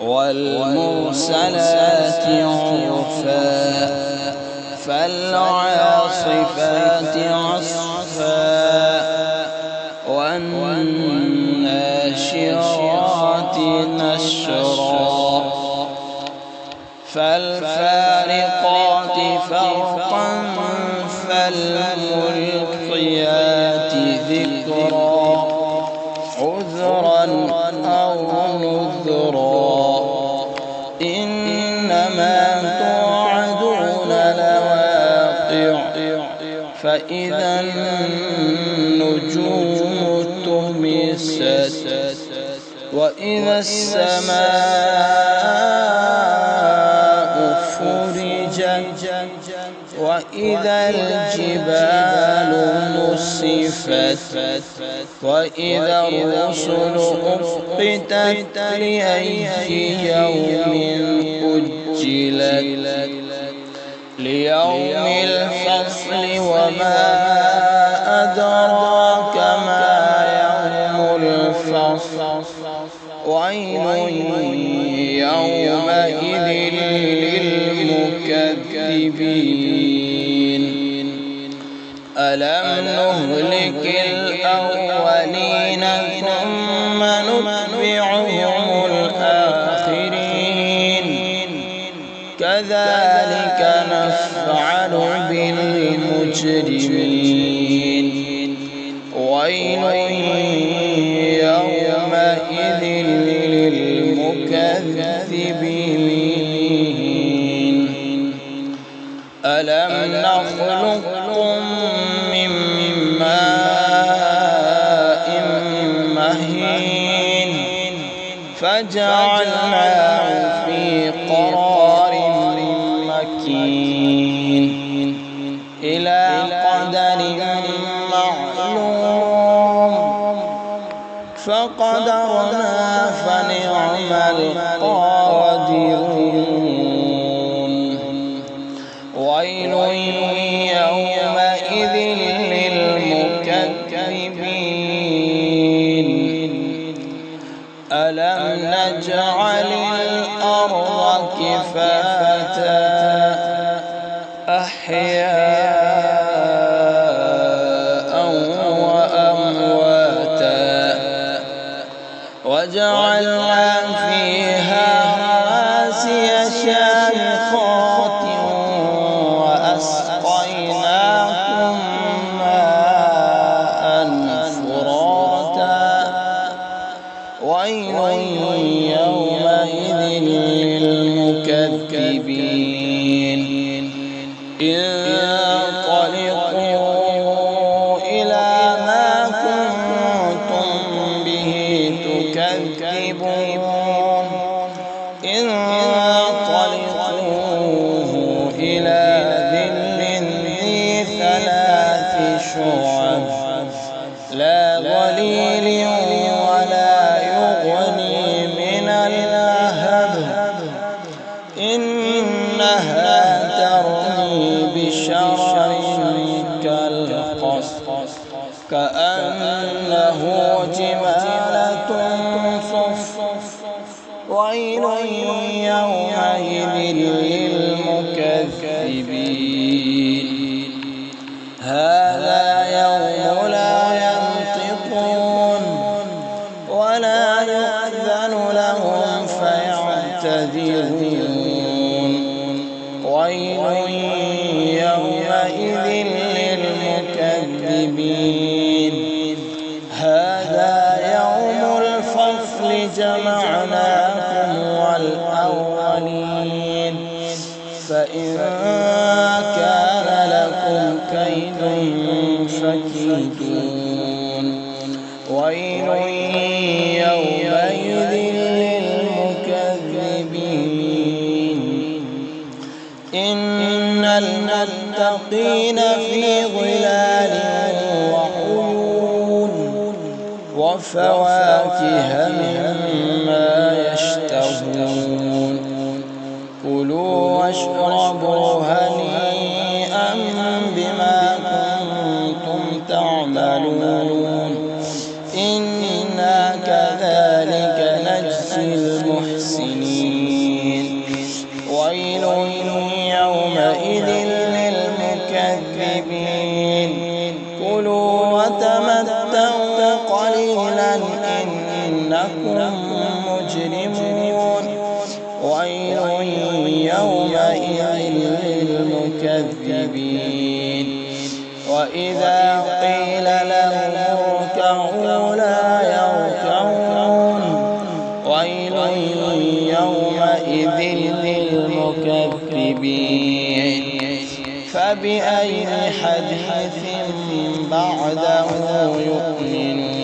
والمرسلات عرفا فالعاصفات عصفا والناشرات نشرا فالفارقات فرقا فالملقيات ذكرا عذرا أو نذرا إنما توعدون لواقع فإذا النجوم طمست وإذا السماء فرجت وإذا الجبال نسفت وإذا الرسل أقتت لأي يوم أجلت ليوم الفصل وما أدراك ما يوم الفصل ويل يومئذ للمكذبين ألم نهلك الأولين ثم نتبعهم الآخرين كذلك نفعل بالمجرمين ويل يومئذ للمكذبين ألم نخلقكم من ماء مهين فجعلناه في قرار مكين إلى قدر معلوم فقدرنا فنعم القادرون ويل يومئذ للمكذبين ألم نجعل الأرض كفاتا أحياء وأمواتا وجعلنا فيها رواسي شامخات وأسقيناكم ماء فراتا ويل يومئذ للمكذبين انطلقوا إلى ما كنتم به تكذبون انطلقوا إلى ظل ذي ثلاث شعب لا ظليل ولا يغني من اللهب إنها ترمي بشرر كالقصر كأنه جمالة صفر ويل يومئذ للمكذبين هذا يوم لا ينطقون ولا يؤذن لهم فيعتذرون ويل يومئذ للمكذبين هذا يوم الفصل جمعناكم والأولين فإن كان لكم كيد فكيدون ويل يومئذ للمكذبين إن المتقين في ظلال وعيون وفواكه مما يشتهون كلوا واشربوا هنيئا بما كنتم تعملون إنا كذلك نجزي المحسنين تمتعوا قليلا إنكم مجرمون ويل يومئذ للمكذبين وإذا قيل لهم اركعوا لا يركعون ويل يومئذ للمكذبين فبأي حديث بعده يؤمنون